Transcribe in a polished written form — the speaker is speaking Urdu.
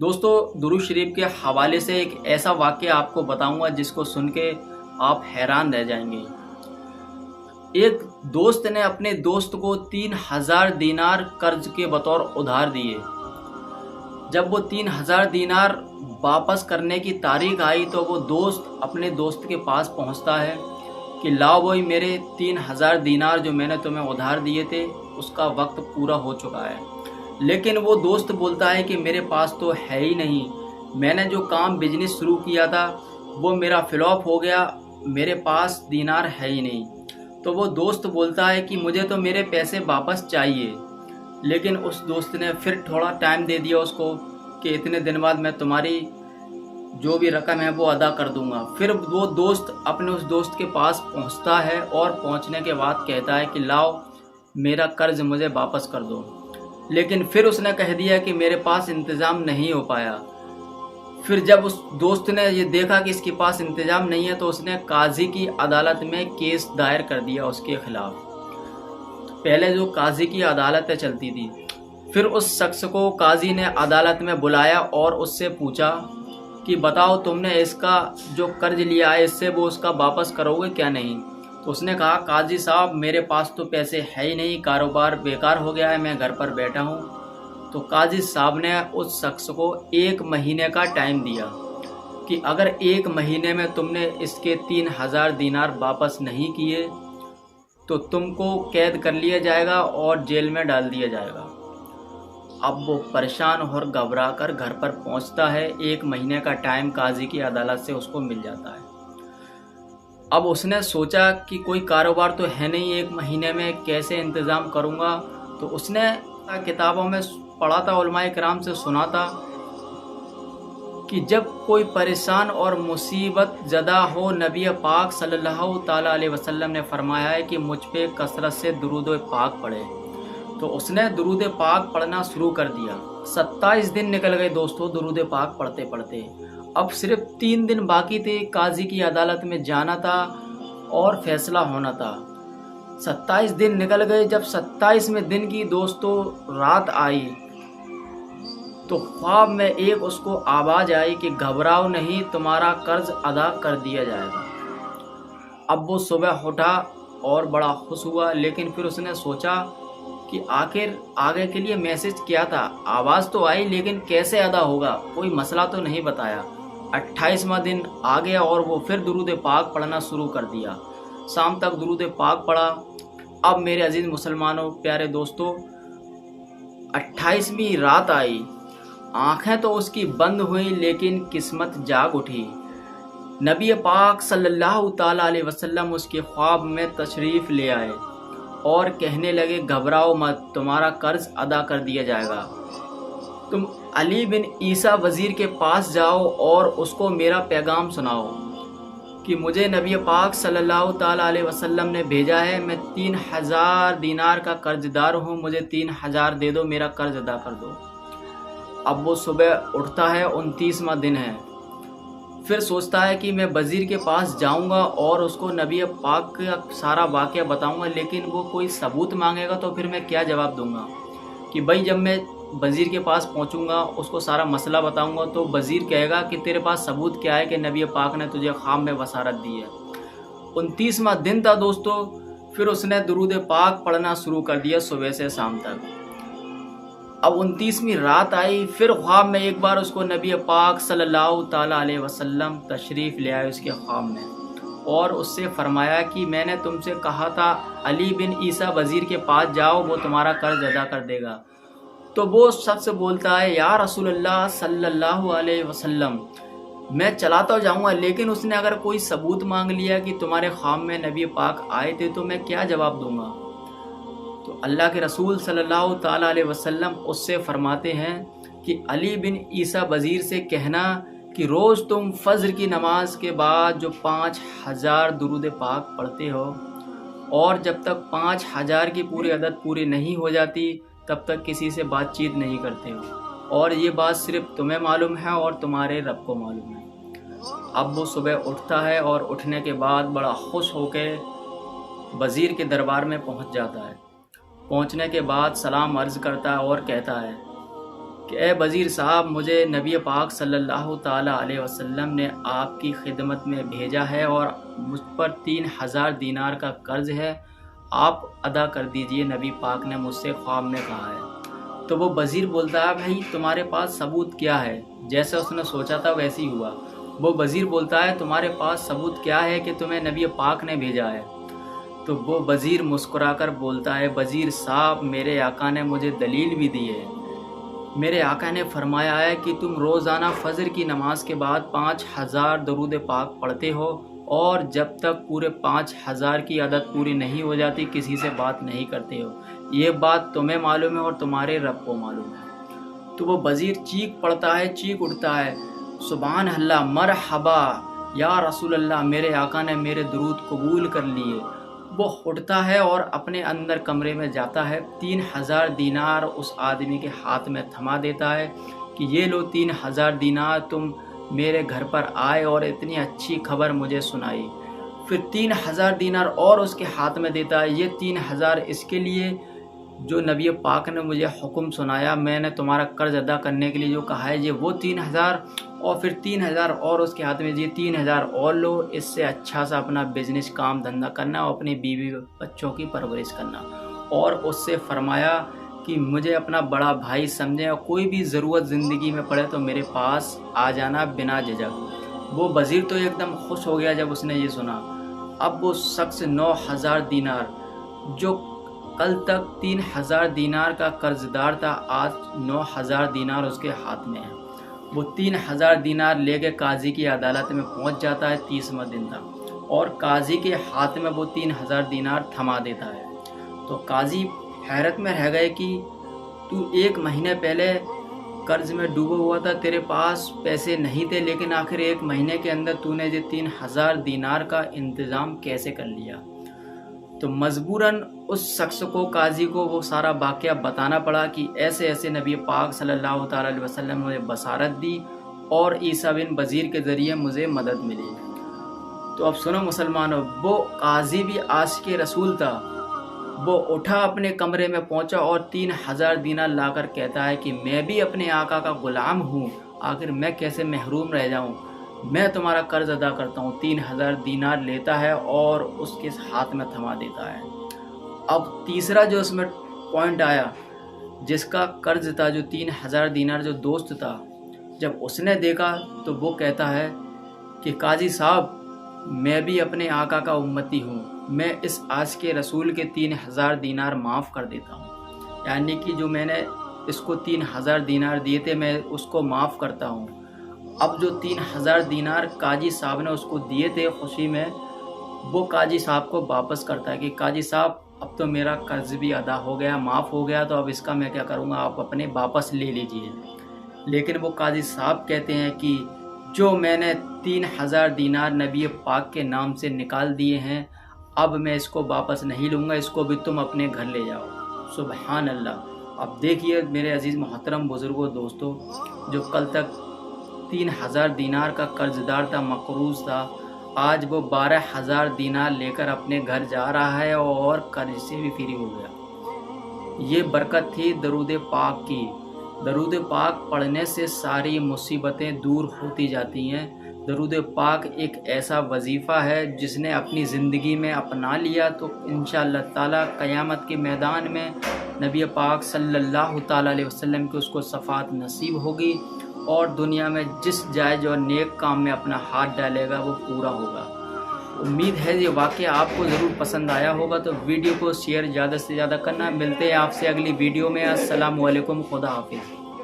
دوستو درود شریف کے حوالے سے ایک ایسا واقعہ آپ کو بتاؤں گا جس کو سن کے آپ حیران رہ جائیں گے۔ ایک دوست نے اپنے دوست کو 3000 دینار قرض کے بطور ادھار دیے۔ جب وہ 3000 دینار واپس کرنے کی تاریخ آئی تو وہ دوست اپنے دوست کے پاس پہنچتا ہے کہ لاؤ بھائی میرے 3000 دینار جو میں نے تمہیں ادھار دیے تھے اس کا وقت پورا ہو چکا ہے۔ لیکن وہ دوست بولتا ہے کہ میرے پاس تو ہے ہی نہیں، میں نے جو کام بزنس شروع کیا تھا وہ میرا فلاپ ہو گیا، میرے پاس دینار ہے ہی نہیں۔ تو وہ دوست بولتا ہے کہ مجھے تو میرے پیسے واپس چاہیے، لیکن اس دوست نے پھر تھوڑا ٹائم دے دیا اس کو کہ اتنے دن بعد میں تمہاری جو بھی رقم ہے وہ ادا کر دوں گا۔ پھر وہ دوست اپنے اس دوست کے پاس پہنچتا ہے اور پہنچنے کے بعد کہتا ہے کہ لاؤ میرا قرض مجھے واپس کر دو، لیکن پھر اس نے کہہ دیا کہ میرے پاس انتظام نہیں ہو پایا۔ پھر جب اس دوست نے یہ دیکھا کہ اس کے پاس انتظام نہیں ہے تو اس نے قاضی کی عدالت میں کیس دائر کر دیا اس کے خلاف۔ پہلے جو قاضی کی عدالتیں چلتی تھی، پھر اس شخص کو قاضی نے عدالت میں بلایا اور اس سے پوچھا کہ بتاؤ تم نے اس کا جو قرض لیا ہے اس سے وہ اس کا واپس کرو گے کیا نہیں؟ تو اس نے کہا قاضی صاحب میرے پاس تو پیسے ہے ہی نہیں، کاروبار بیکار ہو گیا ہے، میں گھر پر بیٹھا ہوں۔ تو قاضی صاحب نے اس شخص کو 1 مہینے کا ٹائم دیا کہ اگر 1 مہینے میں تم نے اس کے 3000 دینار واپس نہیں کیے تو تم کو قید کر لیا جائے گا اور جیل میں ڈال دیا جائے گا۔ اب وہ پریشان اور گھبرا کر گھر پر پہنچتا ہے۔ 1 مہینے کا ٹائم قاضی کی عدالت سے اس کو مل جاتا ہے۔ اب اس نے سوچا کہ کوئی کاروبار تو ہے نہیں، 1 مہینے میں کیسے انتظام کروں گا؟ تو اس نے کتابوں میں پڑھا تھا، علماء کرام سے سنا تھا کہ جب کوئی پریشان اور مصیبت زدہ ہو، نبی پاک صلی اللہ تعالیٰ علیہ وسلم نے فرمایا ہے کہ مجھ پہ کثرت سے درود پاک پڑھے۔ تو اس نے درود پاک پڑھنا شروع کر دیا۔ 27 دن نکل گئے دوستو درود پاک پڑھتے پڑھتے۔ اب صرف 3 دن باقی تھے، قاضی کی عدالت میں جانا تھا اور فیصلہ ہونا تھا۔ 27 دن نکل گئے۔ جب 27ویں دن کی دوستو رات آئی تو خواب میں ایک اس کو آواز آئی کہ گھبراؤ نہیں، تمہارا قرض ادا کر دیا جائے گا۔ اب وہ صبح اٹھا اور بڑا خوش ہوا، لیکن پھر اس نے سوچا کہ آخر آگے کے لیے میسج کیا تھا؟ آواز تو آئی لیکن کیسے ادا ہوگا؟ کوئی مسئلہ تو نہیں بتایا۔ 28واں دن آ گیا اور وہ پھر درود پاک پڑھنا شروع کر دیا۔ شام تک درود پاک پڑھا۔ اب میرے عزیز مسلمانوں، پیارے دوستو، 28ویں رات آئی۔ آنکھیں تو اس کی بند ہوئیں لیکن قسمت جاگ اٹھی۔ نبی پاک صلی اللہ تعالیٰ علیہ وسلم اس کے خواب میں تشریف لے آئے اور کہنے لگے گھبراؤ مت، تمہارا قرض ادا کر دیا جائے گا۔ تم علی بن عیسیٰ وزیر کے پاس جاؤ اور اس کو میرا پیغام سناؤ کہ مجھے نبی پاک صلی اللہ تعالیٰ علیہ وسلم نے بھیجا ہے، میں 3000 دینار کا قرض دار ہوں، مجھے 3000 دے دو، میرا قرض ادا کر دو۔ اب وہ صبح اٹھتا ہے، 29واں دن ہے۔ پھر سوچتا ہے کہ میں وزیر کے پاس جاؤں گا اور اس کو نبی پاک کا سارا واقعہ بتاؤں گا، لیکن وہ کوئی ثبوت مانگے گا تو پھر میں کیا جواب دوں گا؟ کہ بھائی جب میں وزیر کے پاس پہنچوں گا، اس کو سارا مسئلہ بتاؤں گا تو وزیر کہے گا کہ تیرے پاس ثبوت کیا ہے کہ نبی پاک نے تجھے خواب میں بشارت دی ہے۔ 29واں دن تھا دوستو۔ پھر اس نے درود پاک پڑھنا شروع کر دیا صبح سے شام تک۔ اب 29ویں رات آئی۔ پھر خواب میں ایک بار اس کو نبی پاک صلی اللہ تعالیٰ علیہ وسلم تشریف لے آئے اس کے خواب میں اور اس سے فرمایا کہ میں نے تم سے کہا تھا علی بن عیسیٰ وزیر کے پاس جاؤ، وہ تمہارا قرض ادا کر دے گا۔ تو وہ شخص بولتا ہے یا رسول اللہ صلی اللہ علیہ وسلم، میں چلاتا جاؤں گا، لیکن اس نے اگر کوئی ثبوت مانگ لیا کہ تمہارے خواب میں نبی پاک آئے تھے تو میں کیا جواب دوں گا؟ تو اللہ کے رسول صلی اللہ تعالیٰ علیہ وسلم اس سے فرماتے ہیں کہ علی بن عیسیٰ وزیر سے کہنا کہ روز تم فجر کی نماز کے بعد جو 5000 درود پاک پڑھتے ہو اور جب تک 5000 کی پوری عدد پوری نہیں ہو جاتی تب تک کسی سے بات چیت نہیں کرتے ہو، اور یہ بات صرف تمہیں معلوم ہے اور تمہارے رب کو معلوم ہے۔ اب وہ صبح اٹھتا ہے اور اٹھنے کے بعد بڑا خوش ہو کے وزیر کے دربار میں پہنچ جاتا ہے۔ پہنچنے کے بعد سلام عرض کرتا ہے اور کہتا ہے کہ اے وزیر صاحب، مجھے نبی پاک صلی اللہ تعالیٰ علیہ وسلم نے آپ کی خدمت میں بھیجا ہے اور مجھ پر 3000 دینار کا قرض ہے، آپ ادا کر دیجئے، نبی پاک نے مجھ سے خواب میں کہا ہے۔ تو وہ وزیر بولتا ہے بھائی تمہارے پاس ثبوت کیا ہے؟ جیسے اس نے سوچا تھا ویسے ہی ہوا۔ وہ وزیر بولتا ہے تمہارے پاس ثبوت کیا ہے کہ تمہیں نبی پاک نے بھیجا ہے؟ تو وہ وزیر مسکرا کر بولتا ہے وزیر صاحب، میرے آقا نے مجھے دلیل بھی دی ہے۔ میرے آقا نے فرمایا ہے کہ تم روزانہ فجر کی نماز کے بعد 5000 درود پاک پڑھتے ہو اور جب تک پورے 5000 کی عدد پوری نہیں ہو جاتی کسی سے بات نہیں کرتے ہو۔ یہ بات تمہیں معلوم ہے اور تمہارے رب کو معلوم ہے۔ تو وہ وزیر چیخ پڑتا ہے، چیخ اٹھتا ہے، سبحان اللہ، مرحبا یا رسول اللہ، میرے آقا نے میرے درود قبول کر لیے۔ وہ اٹھتا ہے اور اپنے اندر کمرے میں جاتا ہے، 3000 دینار اس آدمی کے ہاتھ میں تھما دیتا ہے کہ یہ لو 3000 دینار، تم میرے گھر پر آئے اور اتنی اچھی خبر مجھے سنائی۔ پھر 3000 دینار اور اس کے ہاتھ میں دیتا ہے، یہ 3000 اس کے لیے جو نبی پاک نے مجھے حکم سنایا، میں نے تمہارا قرض ادا کرنے کے لیے جو کہا ہے، یہ وہ 3000، اور پھر 3000 اور اس کے ہاتھ میں، یہ 3000 اور لو، اس سے اچھا سا اپنا بزنس کام دھندا کرنا اور اپنی بیوی بچوں کی پرورش کرنا۔ اور اس سے فرمایا کہ مجھے اپنا بڑا بھائی سمجھیں اور کوئی بھی ضرورت زندگی میں پڑے تو میرے پاس آ جانا بنا جھجک۔ وہ وزیر تو ایک دم خوش ہو گیا جب اس نے یہ سنا۔ اب وہ شخص 9000 دینار جو کل تک 3000 دینار کا قرض دار تھا، آج 9000 دینار اس کے ہاتھ میں ہے۔ وہ 3000 دینار لے کے قاضی کی عدالت میں پہنچ جاتا ہے 30واں دن تھا، اور قاضی کے ہاتھ میں وہ 3000 دینار تھما دیتا ہے۔ تو قاضی حیرت میں رہ گئے کہ تو 1 مہینے پہلے قرض میں ڈوبا ہوا تھا، تیرے پاس پیسے نہیں تھے، لیکن آخر 1 مہینے کے اندر تو نے یہ 3000 دینار کا انتظام کیسے کر لیا؟ تو مجبوراً اس شخص کو، قاضی کو، وہ سارا واقعہ بتانا پڑا کہ ایسے ایسے نبی پاک صلی اللہ تعالیٰ علیہ وسلم نے مجھے بشارت دی اور عیسیٰ بن وزیر کے ذریعے مجھے مدد ملی۔ تو اب سنو مسلمانوں، وہ قاضی بھی عاشق رسول تھا۔ وہ اٹھا، اپنے کمرے میں پہنچا اور 3000 دینار لا کر کہتا ہے کہ میں بھی اپنے آقا کا غلام ہوں، آخر میں کیسے محروم رہ جاؤں، میں تمہارا قرض ادا کرتا ہوں۔ 3000 دینار لیتا ہے اور اس کے ہاتھ میں تھما دیتا ہے۔ اب تیسرا جو اس میں پوائنٹ آیا، جس کا قرض تھا، جو 3000 دینار جو دوست تھا، جب اس نے دیکھا تو وہ کہتا ہے کہ قاضی صاحب، میں بھی اپنے آقا کا امتی ہوں، میں اس عاشق رسول کے 3000 دینار معاف کر دیتا ہوں، یعنی کہ جو میں نے اس کو 3000 دینار دیے تھے میں اس کو معاف کرتا ہوں۔ اب جو 3000 دینار قاضی صاحب نے اس کو دیے تھے خوشی میں، وہ قاضی صاحب کو واپس کرتا ہے کہ قاضی صاحب اب تو میرا قرض بھی ادا ہو گیا، معاف ہو گیا، تو اب اس کا میں کیا کروں گا، آپ اپنے واپس لے لیجئے۔ لیکن وہ قاضی صاحب کہتے ہیں کہ جو میں نے 3000 دینار نبی پاک کے نام سے نکال دیے ہیں، اب میں اس کو واپس نہیں لوں گا، اس کو بھی تم اپنے گھر لے جاؤ۔ سبحان اللہ۔ اب دیکھیے میرے عزیز محترم بزرگوں، دوستوں، جو کل تک 3000 دینار کا قرض دار تھا، مقروض تھا، آج وہ 12000 دینار لے کر اپنے گھر جا رہا ہے اور قرض سے بھی فری ہو گیا۔ یہ برکت تھی درود پاک کی۔ درود پاک پڑھنے سے ساری مصیبتیں دور ہوتی جاتی ہیں۔ درود پاک ایک ایسا وظیفہ ہے جس نے اپنی زندگی میں اپنا لیا تو انشاءاللہ تعالی قیامت کے میدان میں نبی پاک صلی اللہ تعالیٰ علیہ وسلم کی اس کو شفاعت نصیب ہوگی، اور دنیا میں جس جائز اور نیک کام میں اپنا ہاتھ ڈالے گا وہ پورا ہوگا۔ امید ہے یہ واقعہ آپ کو ضرور پسند آیا ہوگا، تو ویڈیو کو شیئر زیادہ سے زیادہ کرنا۔ ملتے ہیں آپ سے اگلی ویڈیو میں۔ السلام علیکم، خدا حافظ۔